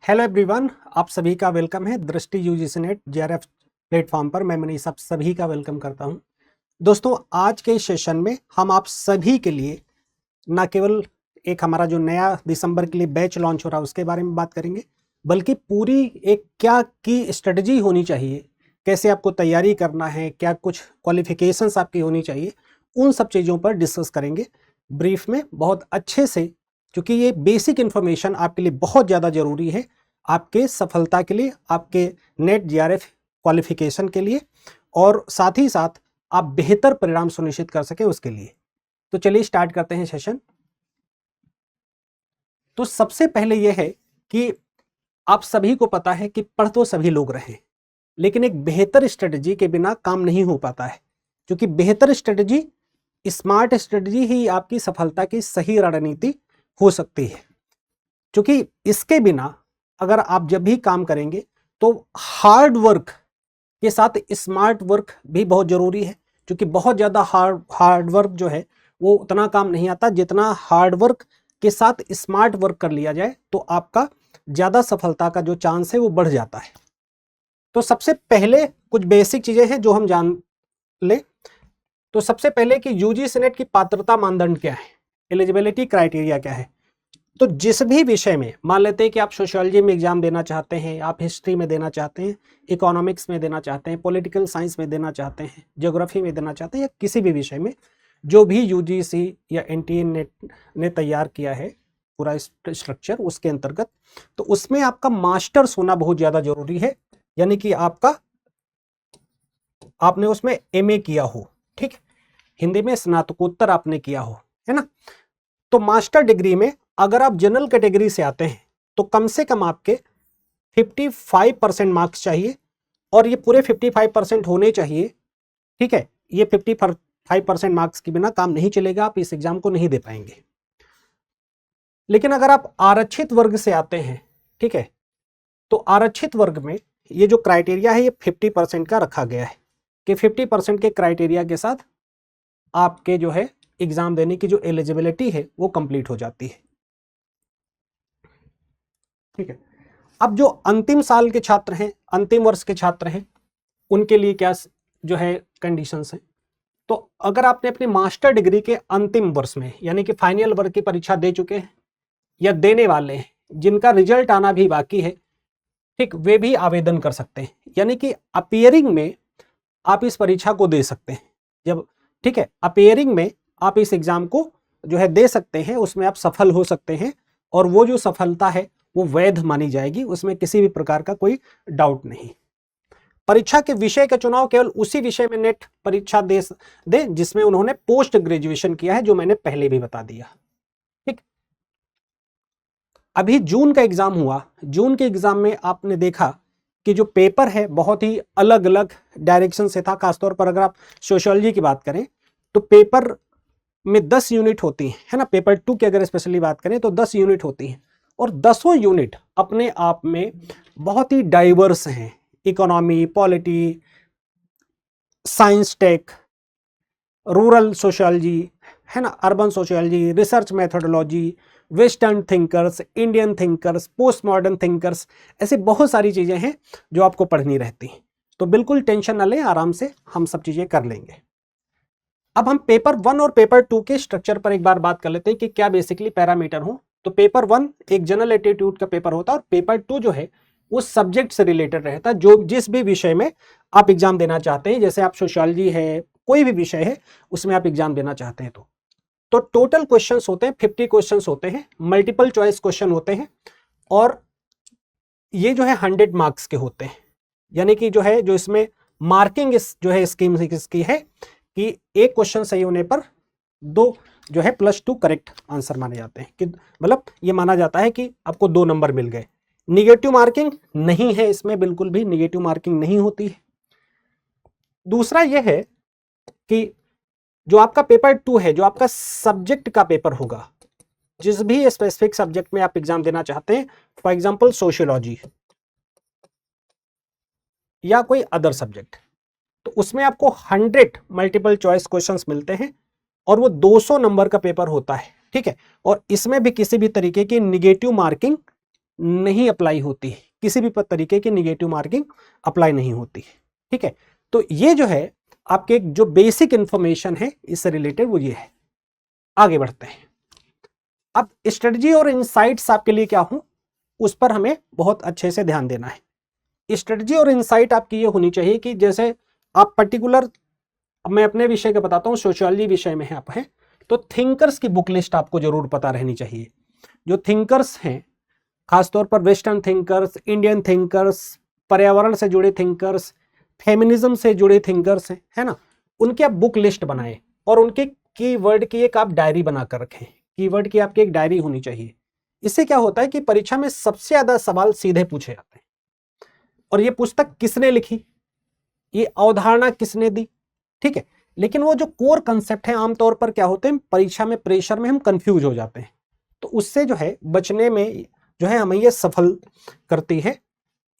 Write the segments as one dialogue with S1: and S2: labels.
S1: Hello everyone, आप सभी का वेलकम है दृष्टि यूजीसी नेट जेआरएफ प्लेटफॉर्म पर। मैं मनीष आप सभी का वेलकम करता हूं। दोस्तों, आज के सेशन में हम आप सभी के लिए न केवल एक हमारा जो नया दिसंबर के लिए बैच लॉन्च हो रहा है उसके बारे में बात करेंगे, बल्कि पूरी एक क्या की स्ट्रेटजी होनी चाहिए, कैसे आपको तैयारी करना है, क्या कुछ क्वालिफिकेशंस आपकी होनी चाहिए, उन सब चीज़ों पर डिस्कस करेंगे ब्रीफ में बहुत अच्छे से, क्योंकि ये बेसिक इन्फॉर्मेशन आपके लिए बहुत ज़्यादा ज़रूरी है आपके सफलता के लिए, आपके नेट जेआरएफ क्वालिफिकेशन के लिए, और साथ ही साथ आप बेहतर परिणाम सुनिश्चित कर सकें उसके लिए। तो चलिए स्टार्ट करते हैं सेशन। तो सबसे पहले यह है कि आप सभी को पता है कि पढ़ तो सभी लोग रहे, लेकिन एक बेहतर स्ट्रेटजी के बिना काम नहीं हो पाता है, क्योंकि बेहतर स्ट्रेटजी, स्मार्ट स्ट्रेटजी ही आपकी सफलता की सही रणनीति हो सकती है। क्योंकि इसके बिना अगर आप जब भी काम करेंगे तो हार्ड वर्क के साथ स्मार्ट वर्क भी बहुत जरूरी है, क्योंकि बहुत ज़्यादा हार्ड वर्क जो है वो उतना काम नहीं आता जितना हार्ड वर्क के साथ स्मार्ट वर्क कर लिया जाए तो आपका ज़्यादा सफलता का जो चांस है वो बढ़ जाता है। तो सबसे पहले कुछ बेसिक चीज़ें हैं जो हम जान ले। तो सबसे पहले कि यूजीसी नेट की पात्रता मानदंड क्या है, एलिजिबिलिटी क्राइटेरिया क्या है। तो जिस भी विषय में, मान लेते हैं कि आप सोशियोलॉजी में एग्जाम देना चाहते हैं, आप हिस्ट्री में देना चाहते हैं, इकोनॉमिक्स में देना चाहते हैं, पॉलिटिकल साइंस में देना चाहते हैं, ज्योग्राफी में देना चाहते हैं, या किसी भी विषय में जो भी यूजीसी या एनटीए ने तैयार किया है पूरा स्ट्रक्चर उसके अंतर्गत, तो उसमें आपका मास्टर्स होना बहुत ज़्यादा जरूरी है, यानी कि आपने उसमें एमए किया हो, ठीक, हिंदी में स्नातकोत्तर आपने किया हो, है ना। तो मास्टर डिग्री में अगर आप जनरल कैटेगरी से आते हैं तो कम से कम आपके 55% मार्क्स चाहिए, और ये पूरे 55% होने चाहिए, ठीक है। ये 55% मार्क्स के बिना काम नहीं चलेगा, आप इस एग्जाम को नहीं दे पाएंगे। लेकिन अगर आप आरक्षित वर्ग से आते हैं, ठीक है, तो आरक्षित वर्ग में ये जो क्राइटेरिया है ये 50% का रखा गया है कि 50% के क्राइटेरिया के साथ आपके जो है एग्जाम देने की जो एलिजिबिलिटी है वो कंप्लीट हो जाती है, ठीक है। अब जो अंतिम साल के छात्र हैं, अंतिम वर्ष के छात्र हैं, उनके लिए क्या जो है कंडीशंस हैं। तो अगर आपने अपनी मास्टर डिग्री के अंतिम वर्ष में, यानी कि फाइनल वर्ष की परीक्षा दे चुके हैं या देने वाले हैं, जिनका रिजल्ट आना भी बाकी है, ठीक, वे भी आवेदन कर सकते हैं। यानी कि अपियरिंग में आप इस परीक्षा को दे सकते हैं जब, ठीक है, अपियरिंग में आप इस एग्जाम को जो है दे सकते हैं, उसमें आप सफल हो सकते हैं, और वो जो सफलता है वो वैध मानी जाएगी, उसमें किसी भी प्रकार का कोई डाउट नहीं। परीक्षा के विषय का चुनाव केवल उसी विषय में नेट परीक्षा दे जिसमें उन्होंने पोस्ट ग्रेजुएशन किया है, जो मैंने पहले भी बता दिया, ठीक। अभी जून का एग्जाम हुआ, जून के एग्जाम में आपने देखा कि जो पेपर है बहुत ही अलग अलग डायरेक्शन से था। खासतौर पर अगर आप सोशियोलॉजी की बात करें तो पेपर में 10 यूनिट होती है ना। पेपर 2 की अगर स्पेशली बात करें तो 10 यूनिट होती हैं, और 10 यूनिट अपने आप में बहुत ही डाइवर्स हैं। Economy, polity, science tech, rural sociology, है ना, urban sociology, research methodology, western thinkers, Indian thinkers, post modern thinkers, ऐसी बहुत सारी चीज़ें हैं जो आपको पढ़नी रहती हैं। तो बिल्कुल टेंशन न लें, आराम से हम सब चीज़ें कर लेंगे। अब हम पेपर 1 और पेपर 2 के स्ट्रक्चर पर एक बार बात कर लेते हैं कि क्या बेसिकली पैरामीटर हो। तो पेपर 1 एक जनरल एप्टीट्यूड का पेपर होता है, और पेपर 2 जो है वो सब्जेक्ट से रिलेटेड रहता है, जो जिस भी विषय में आप एग्जाम देना चाहते हैं, जैसे आप सोशियोलॉजी है, कोई भी विषय है उसमें आप एग्जाम देना चाहते हैं तो टोटल क्वेश्चंस होते हैं 50 क्वेश्चंस होते हैं, मल्टीपल चॉइस क्वेश्चन होते हैं, और ये जो है 100 मार्क्स के होते हैं। यानी कि जो है, जो इसमें मार्किंग जो है स्कीम इसकी है कि एक क्वेश्चन सही होने पर 2 जो है +2 करेक्ट आंसर माने जाते हैं, कि मतलब ये माना जाता है कि आपको 2 नंबर मिल गए। निगेटिव मार्किंग नहीं है इसमें, बिल्कुल भी निगेटिव मार्किंग नहीं होती है। दूसरा यह है कि जो आपका पेपर 2 है, जो आपका सब्जेक्ट का पेपर होगा, जिस भी स्पेसिफिक सब्जेक्ट में आप एग्जाम देना चाहते हैं, फॉर एग्जांपल सोशियोलॉजी या कोई अदर सब्जेक्ट, तो उसमें आपको 100 मल्टीपल चॉइस क्वेश्चंस मिलते हैं, और वो 200 नंबर का पेपर होता है, ठीक है। और इसमें भी किसी भी तरीके की निगेटिव मार्किंग नहीं अप्लाई होती है, किसी भी तरीके की निगेटिव मार्किंग अप्लाई नहीं होती है। ठीक है, तो ये जो है आपके जो बेसिक इंफॉर्मेशन है इससे रिलेटेड वो ये है। आगे बढ़ते हैं। अब स्ट्रेटजी और इनसाइट्स आपके लिए क्या हूं, उस पर हमें बहुत अच्छे से ध्यान देना है। स्ट्रेटजी और इनसाइट आपकी ये होनी चाहिए कि जैसे आप पर्टिकुलर, मैं अपने विषय का बताता हूँ, सोशियोलॉजी विषय में है आप हैं, तो थिंकर्स की बुक लिस्ट आपको जरूर पता रहनी चाहिए। जो थिंकर्स हैं, खासतौर पर वेस्टर्न थिंकर्स, इंडियन थिंकर्स, पर्यावरण से जुड़े थिंकर्स, फेमिनिज्म से जुड़े थिंकर्स हैं, है ना, उनकी आप बुक लिस्ट बनाएं और उनके कीवर्ड की एक आप डायरी बनाकर रखें। कीवर्ड की आपकी एक डायरी होनी चाहिए। इससे क्या होता है कि परीक्षा में सबसे ज्यादा सवाल सीधे पूछे जाते हैं। और ये पुस्तक किसने लिखी, ये अवधारणा किसने दी, ठीक है, लेकिन वो जो कोर कंसेप्ट है आमतौर पर क्या होते हैं, परीक्षा में प्रेशर में हम कंफ्यूज हो जाते हैं। तो उससे जो है बचने में जो है हमें ये सफल करती है।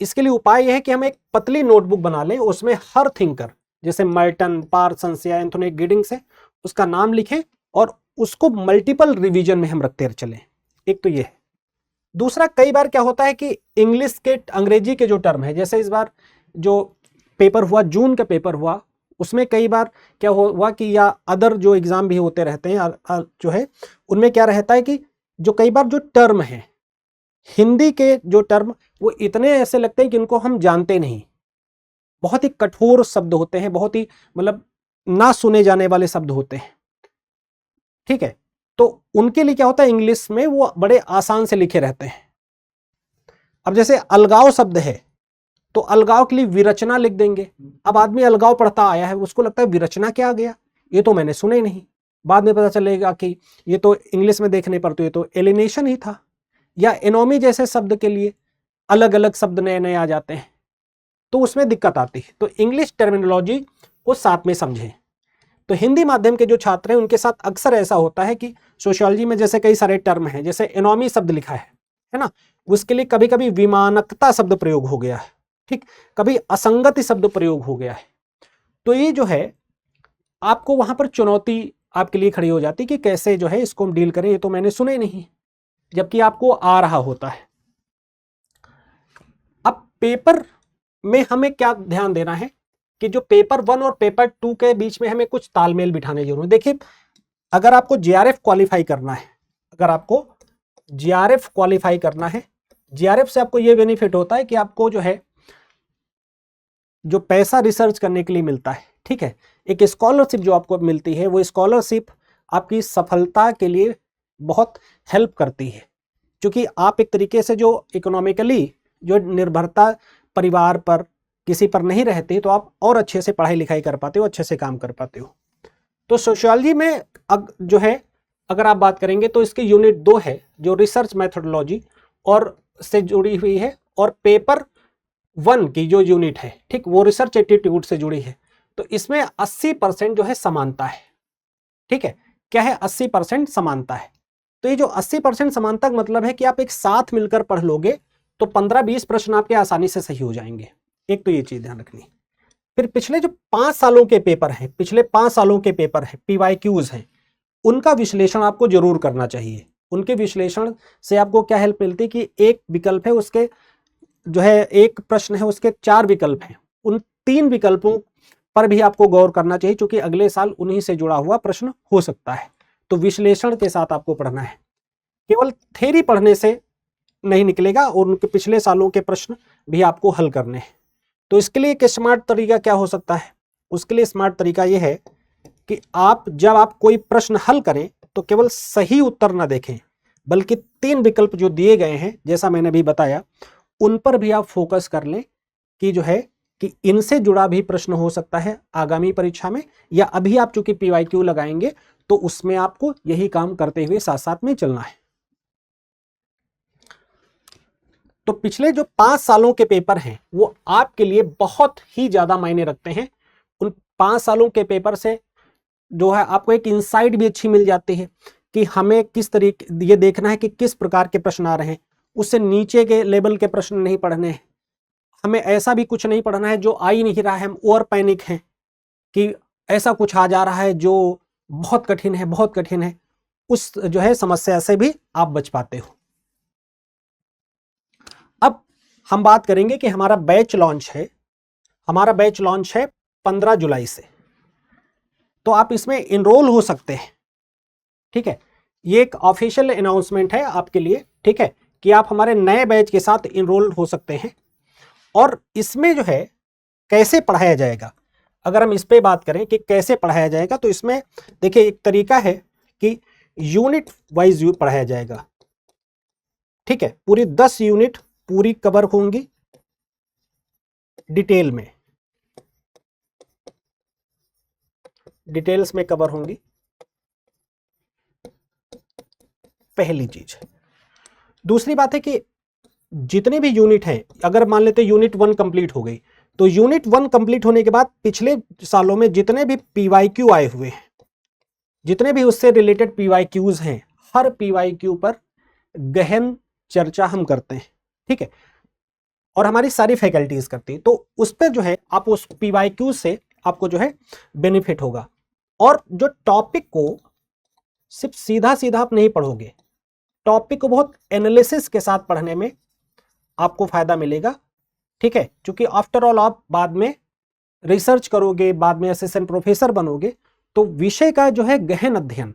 S1: इसके लिए उपाय यह है कि हम एक पतली नोटबुक बना लें, उसमें हर थिंकर जैसे मर्टन, पार्सन्स या एंथोनी गिडिंग्स है उसका नाम लिखें और उसको मल्टीपल रिवीजन में हम रखते चलें। एक तो ये है। दूसरा, कई बार क्या होता है कि इंग्लिश के, अंग्रेजी के जो टर्म है, जैसे इस बार जो पेपर हुआ, जून का पेपर हुआ, उसमें कई बार क्या हुआ कि, या अदर जो एग्जाम भी होते रहते हैं जो है, उनमें क्या रहता है कि जो कई बार जो टर्म है हिंदी के, जो टर्म वो इतने ऐसे लगते हैं कि इनको हम जानते नहीं, बहुत ही कठोर शब्द होते हैं, बहुत ही मतलब ना सुने जाने वाले शब्द होते हैं। ठीक है, तो उनके लिए क्या होता है, इंग्लिश में वो बड़े आसान से लिखे रहते हैं। अब जैसे अलगाव शब्द है, तो अलगाव के लिए विरचना लिख देंगे। अब आदमी अलगाव पढ़ता आया है, उसको लगता है विरचना क्या आ गया, ये तो मैंने सुना ही नहीं। बाद में पता चलेगा कि ये तो इंग्लिश में देखने पर तो ये तो एलिनेशन ही था। या एनोमी जैसे शब्द के लिए अलग अलग शब्द नए नए आ जाते हैं, तो उसमें दिक्कत आती है। तो इंग्लिश टर्मिनोलॉजी को साथ में समझें। तो हिंदी माध्यम के जो छात्र हैं उनके साथ अक्सर ऐसा होता है कि सोशियोलॉजी में जैसे कई सारे टर्म हैं, जैसे एनोमी शब्द लिखा है ना, उसके लिए कभी कभी विमानकता शब्द प्रयोग हो गया है, ठीक, कभी असंगति शब्द प्रयोग हो गया है। तो ये जो है आपको वहां पर चुनौती आपके लिए खड़ी हो जाती कि कैसे जो है इसको हम डील करें, ये तो मैंने सुने नहीं, जबकि आपको आ रहा होता है। अब पेपर में हमें क्या ध्यान देना है कि जो पेपर 1 और पेपर 2 के बीच में हमें कुछ तालमेल बिठाने जरूर। देखिए, अगर आपको जीआरएफ क्वालिफाई करना है, अगर आपको जीआरएफ क्वालिफाई करना है, जीआरएफ से आपको यह बेनिफिट होता है कि आपको जो है जो पैसा रिसर्च करने के लिए मिलता है, ठीक है, एक स्कॉलरशिप जो आपको मिलती है, वो स्कॉलरशिप आपकी सफलता के लिए बहुत हेल्प करती है। क्योंकि आप एक तरीके से जो इकोनॉमिकली जो निर्भरता परिवार पर किसी पर नहीं रहती, तो आप और अच्छे से पढ़ाई लिखाई कर पाते हो, अच्छे से काम कर पाते हो। तो सोशियोलॉजी में जो है अगर आप बात करेंगे तो इसके यूनिट 2 है जो रिसर्च मैथोडोलॉजी और से जुड़ी हुई है, और पेपर 1 की जो यूनिट है, ठीक, वो रिसर्च एटीट्यूड से जुड़ी है। तो इसमें 80% जो है समानता है। ठीक है, क्या है, 80% समानता है। तो ये जो 80% समानता का मतलब है कि आप एक साथ मिलकर पढ़ लोगे तो 15-20 प्रश्न आपके आसानी से सही हो जाएंगे। एक तो ये चीज ध्यान रखनी। फिर पिछले जो 5 सालों के पेपर हैं, पिछले 5 सालों के पेपर हैं, पीवाईक्यूज हैं, उनका विश्लेषण आपको जरूर करना चाहिए। उनके विश्लेषण से आपको क्या हेल्प मिलती है कि एक विकल्प है उसके जो है, एक प्रश्न है उसके 4 विकल्प हैं, उन 3 विकल्पों पर भी आपको गौर करना चाहिए, क्योंकि अगले साल उन्हीं से जुड़ा हुआ प्रश्न हो सकता है। तो विश्लेषण के साथ आपको पढ़ना है, केवल थ्योरी पढ़ने से नहीं निकलेगा, और उनके पिछले सालों के प्रश्न भी आपको हल करने हैं। तो इसके लिए एक स्मार्ट तरीका क्या हो सकता है, उसके लिए स्मार्ट तरीका यह है कि आप जब आप कोई प्रश्न हल करें तो केवल सही उत्तर ना देखें, बल्कि 3 विकल्प जो दिए गए हैं, जैसा मैंने अभी बताया, उन पर भी आप फोकस कर लें कि जो है कि इनसे जुड़ा भी प्रश्न हो सकता है आगामी परीक्षा में, या अभी आप चूंकि पीवाईक्यू लगाएंगे तो उसमें आपको यही काम करते हुए साथ साथ में चलना है। तो पिछले जो 5 सालों के पेपर हैं वो आपके लिए बहुत ही ज्यादा मायने रखते हैं। उन 5 सालों के पेपर से जो है आपको एक इंसाइट भी अच्छी मिल जाती है कि हमें किस तरीके, ये देखना है कि किस प्रकार के प्रश्न आ रहे हैं, उससे नीचे के लेवल के प्रश्न नहीं पढ़ने हैं। हमें ऐसा भी कुछ नहीं पढ़ना है जो आ ही नहीं रहा है, हम ओवर पैनिक हैं कि ऐसा कुछ आ जा रहा है जो बहुत कठिन है, बहुत कठिन है। उस जो है समस्या से भी आप बच पाते हो। हम बात करेंगे कि हमारा बैच लॉन्च है 15 जुलाई से, तो आप इसमें इनरोल हो सकते हैं। ठीक है, ये एक ऑफिशियल अनाउंसमेंट है आपके लिए, ठीक है, कि आप हमारे नए बैच के साथ इनरोल हो सकते हैं। और इसमें जो है कैसे पढ़ाया जाएगा, अगर हम इस पे बात करें कि कैसे पढ़ाया जाएगा, तो इसमें देखिए एक तरीका है कि यूनिट वाइज पढ़ाया जाएगा। ठीक है, पूरी 10 यूनिट पूरी कवर होंगी डिटेल्स में कवर होंगी, पहली चीज। दूसरी बात है कि जितने भी यूनिट हैं, अगर मान लेते यूनिट 1 कंप्लीट हो गई, तो यूनिट 1 कंप्लीट होने के बाद पिछले सालों में जितने भी पीवाईक्यू आए हुए हैं, जितने भी उससे रिलेटेड पीवाईक्यूज हैं, हर पीवाईक्यू पर गहन चर्चा हम करते हैं। ठीक है, और हमारी सारी फैकल्टीज करती है, तो उस पर जो है आप उस पीवाईक्यू से आपको जो है बेनिफिट होगा। और जो टॉपिक को सिर्फ सीधा सीधा आप नहीं पढ़ोगे, टॉपिक को बहुत एनालिसिस के साथ पढ़ने में आपको फायदा मिलेगा। ठीक है, क्योंकि आफ्टर ऑल आप बाद में रिसर्च करोगे, बाद में असिस्टेंट प्रोफेसर बनोगे, तो विषय का जो है गहन अध्ययन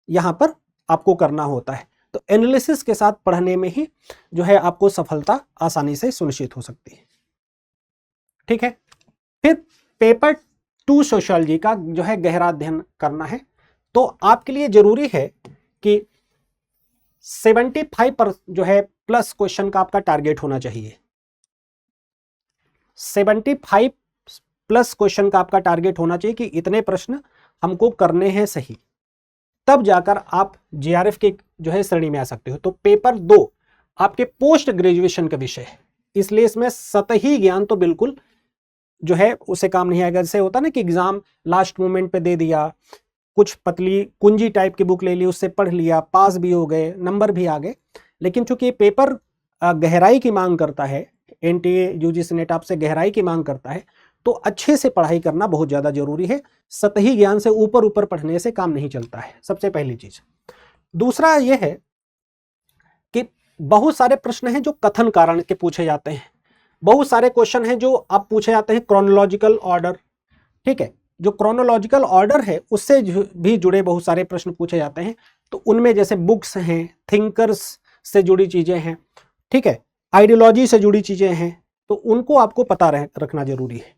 S1: यहां पर आपको करना होता है। तो एनालिसिस के साथ पढ़ने में ही जो है आपको सफलता आसानी से सुनिश्चित हो सकती है। ठीक है, फिर पेपर 2 सोशियोलॉजी का जो है गहरा अध्ययन करना है, तो आपके लिए जरूरी है कि 75 जो है प्लस क्वेश्चन का आपका टारगेट होना चाहिए। 75 प्लस क्वेश्चन का आपका टारगेट होना चाहिए कि इतने प्रश्न हमको करने हैं सही, तब जाकर आप जीआरएफ के जो है श्रेणी में आ सकते हो। तो पेपर 2 आपके पोस्ट ग्रेजुएशन का विषय है, इसलिए इसमें सतही ज्ञान तो बिल्कुल जो है उसे काम नहीं आएगा। जैसे होता ना कि एग्जाम लास्ट मोमेंट पे दे दिया, कुछ पतली कुंजी टाइप की बुक ले ली, उससे पढ़ लिया, पास भी हो गए, नंबर भी आ गए। लेकिन चूंकि पेपर गहराई की मांग करता है, एनटीए यूजीसी नेट आपसे गहराई की मांग करता है, तो अच्छे से पढ़ाई करना बहुत ज्यादा जरूरी है। सतही ज्ञान से ऊपर ऊपर पढ़ने से काम नहीं चलता है, सबसे पहली चीज। दूसरा यह है कि बहुत सारे प्रश्न हैं जो कथन कारण के पूछे जाते हैं, बहुत सारे क्वेश्चन हैं जो आप पूछे जाते हैं क्रोनोलॉजिकल ऑर्डर। ठीक है, जो क्रोनोलॉजिकल ऑर्डर है उससे भी जुड़े बहुत सारे प्रश्न पूछे जाते हैं, तो उनमें जैसे बुक्स हैं, थिंकर्स से जुड़ी चीजें हैं, ठीक है, आइडियोलॉजी से जुड़ी चीजें हैं, तो उनको आपको पता रखना जरूरी है।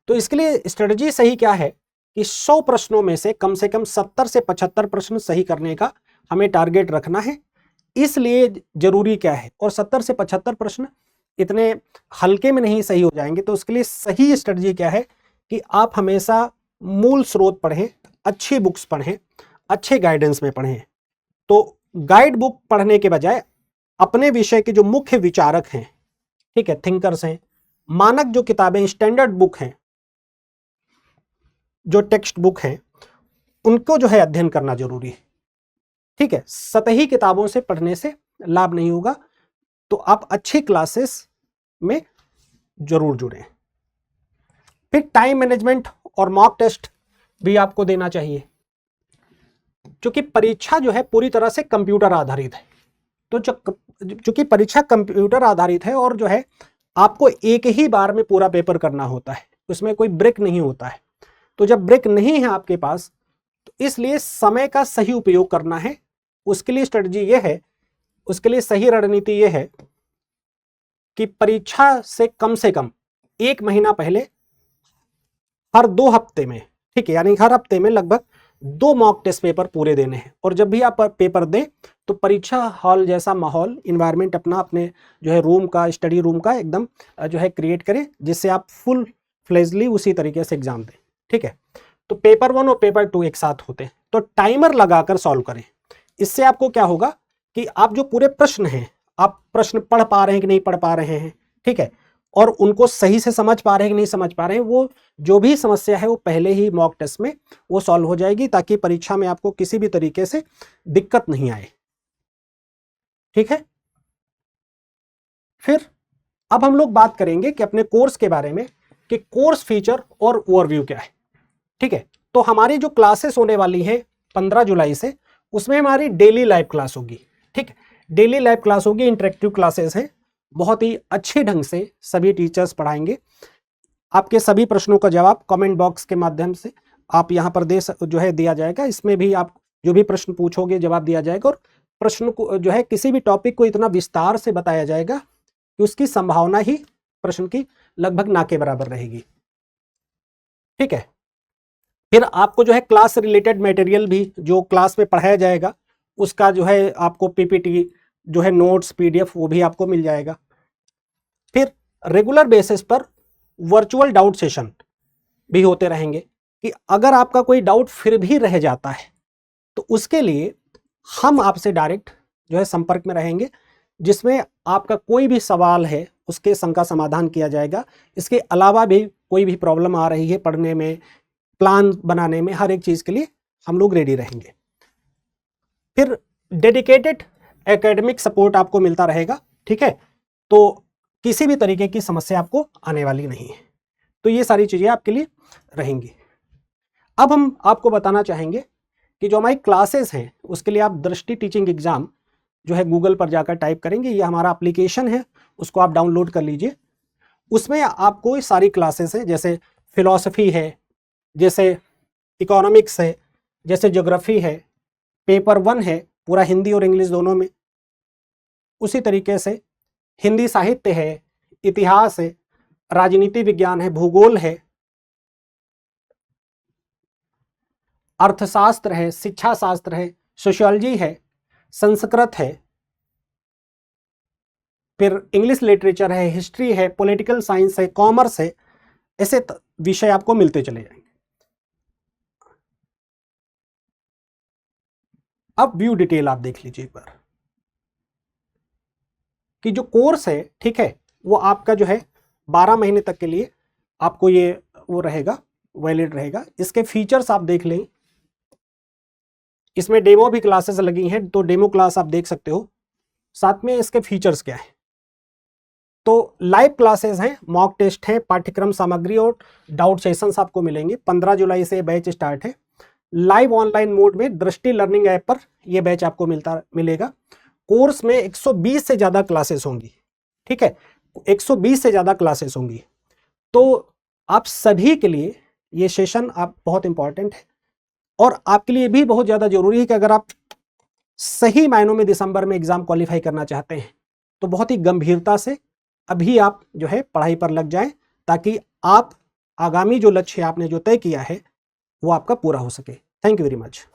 S1: तो इसके लिए स्ट्रेटजी सही क्या है कि 100 प्रश्नों में से कम 70 से 75 प्रश्न सही करने का हमें टारगेट रखना है। इसलिए जरूरी क्या है, और 70 से 75 प्रश्न इतने हल्के में नहीं सही हो जाएंगे, तो उसके लिए सही स्ट्रेटजी क्या है कि आप हमेशा मूल स्रोत पढ़ें, अच्छी बुक्स पढ़ें, अच्छे गाइडेंस में पढ़ें। तो गाइड बुक पढ़ने के बजाय अपने विषय के जो मुख्य विचारक हैं, ठीक है, थिंकर्स हैं, मानक जो किताबें स्टैंडर्ड बुक हैं, जो टेक्स्ट बुक हैं, उनको जो है अध्ययन करना जरूरी है। ठीक है, सतही किताबों से पढ़ने से लाभ नहीं होगा, तो आप अच्छी क्लासेस में जरूर जुड़ें। फिर टाइम मैनेजमेंट और मॉक टेस्ट भी आपको देना चाहिए, क्योंकि परीक्षा जो है पूरी तरह से कंप्यूटर आधारित है। तो चूंकि परीक्षा कंप्यूटर आधारित है और जो है आपको एक ही बार में पूरा पेपर करना होता है, उसमें कोई ब्रेक नहीं होता है। तो जब ब्रेक नहीं है आपके पास, तो इसलिए समय का सही उपयोग करना है। उसके लिए स्ट्रेटजी ये है, उसके लिए सही रणनीति ये है कि परीक्षा से कम 1 महीना पहले हर 2 हफ्ते में, ठीक है, यानी हर हफ्ते में लगभग 2 मॉक टेस्ट पेपर पूरे देने हैं। और जब भी आप पेपर दें तो परीक्षा हॉल जैसा माहौल, इन्वायरमेंट अपने जो है रूम का, स्टडी रूम का एकदम जो है क्रिएट करें, जिससे आप फुल फ्लेजली उसी तरीके से एग्जाम दें। ठीक है, तो पेपर 1 और पेपर 2 एक साथ होते हैं, तो टाइमर लगाकर सॉल्व करें। इससे आपको क्या होगा कि आप जो पूरे प्रश्न हैं, आप प्रश्न पढ़ पा रहे हैं कि नहीं पढ़ पा रहे हैं, ठीक है, और उनको सही से समझ पा रहे हैं कि नहीं समझ पा रहे हैं, वो जो भी समस्या है वो पहले ही मॉक टेस्ट में वो सॉल्व हो जाएगी, ताकि परीक्षा में आपको किसी भी तरीके से दिक्कत नहीं आए। ठीक है, फिर अब हम लोग बात करेंगे कि अपने कोर्स के बारे में, कि कोर्स फीचर और ओवरव्यू क्या है। ठीक है, तो हमारी जो क्लासेस होने वाली है 15 जुलाई से, उसमें हमारी डेली लाइव क्लास होगी। ठीक है, डेली लाइव क्लास होगी, इंटरेक्टिव क्लासेस हैं, बहुत ही अच्छे ढंग से सभी टीचर्स पढ़ाएंगे। आपके सभी प्रश्नों का जवाब कमेंट बॉक्स के माध्यम से आप यहाँ पर दिया जाएगा। इसमें भी आप जो भी प्रश्न पूछोगे जवाब दिया जाएगा, और प्रश्न को किसी भी टॉपिक को इतना विस्तार से बताया जाएगा कि उसकी संभावना ही प्रश्न की लगभग ना के बराबर रहेगी। ठीक है, फिर आपको क्लास रिलेटेड मटेरियल भी जो क्लास में पढ़ाया जाएगा उसका आपको पीपीटी नोट्स पीडीएफ वो भी आपको मिल जाएगा। फिर रेगुलर बेसिस पर वर्चुअल डाउट सेशन भी होते रहेंगे कि अगर आपका कोई डाउट फिर भी रह जाता है तो उसके लिए हम आपसे डायरेक्ट संपर्क में रहेंगे, जिसमें आपका कोई भी सवाल है उसके का समाधान किया जाएगा। इसके अलावा भी कोई भी प्रॉब्लम आ रही है पढ़ने में, प्लान बनाने में, हर एक चीज़ के लिए हम लोग रेडी रहेंगे। फिर डेडिकेटेड एकेडमिक सपोर्ट आपको मिलता रहेगा। ठीक है, तो किसी भी तरीके की समस्या आपको आने वाली नहीं है। तो ये सारी चीज़ें आपके लिए रहेंगी। अब हम आपको बताना चाहेंगे कि जो हमारी क्लासेस हैं उसके लिए आप दृष्टि टीचिंग एग्जाम गूगल पर जाकर टाइप करेंगे, ये हमारा एप्लीकेशन है, उसको आप डाउनलोड कर लीजिए। उसमें आपको सारी क्लासेस है, जैसे फिलॉसफी है, जैसे इकोनॉमिक्स है, जैसे ज्योग्राफी है, पेपर 1 है पूरा हिंदी और इंग्लिश दोनों में, उसी तरीके से हिंदी साहित्य है, इतिहास है, राजनीति विज्ञान है, भूगोल है, अर्थशास्त्र है, शिक्षा शास्त्र है, सोशियोलॉजी है, संस्कृत है, फिर इंग्लिश लिटरेचर है, हिस्ट्री है, पॉलिटिकल साइंस है, कॉमर्स है, ऐसे विषय आपको मिलते चले जाएंगे। अब व्यू डिटेल आप देख लीजिए एक बार कि जो कोर्स है, ठीक है, वो आपका 12 महीने तक के लिए आपको ये वो रहेगा, वैलिड रहेगा। इसके फीचर्स आप देख लें, इसमें डेमो भी क्लासेस लगी हैं, तो डेमो क्लास आप देख सकते हो। साथ में इसके फीचर्स क्या है, तो लाइव क्लासेस हैं, मॉक टेस्ट है, पाठ्यक्रम सामग्री और डाउट सेशंस आपको मिलेंगे। 15 जुलाई से बैच स्टार्ट है। लाइव ऑनलाइन मोड में दृष्टि लर्निंग ऐप पर यह बैच आपको मिलेगा। कोर्स में 120 से ज़्यादा क्लासेस होंगी। ठीक है, 120 से ज़्यादा क्लासेस होंगी। तो आप सभी के लिए ये सेशन आप बहुत इंपॉर्टेंट है, और आपके लिए भी बहुत ज़्यादा जरूरी है कि अगर आप सही मायनों में दिसंबर में एग्ज़ाम क्वालिफाई करना चाहते हैं तो बहुत ही गंभीरता से अभी आप पढ़ाई पर लग जाएं, ताकि आप आगामी जो लक्ष्य आपने जो तय किया है वो आपका पूरा हो सके। Thank you very much.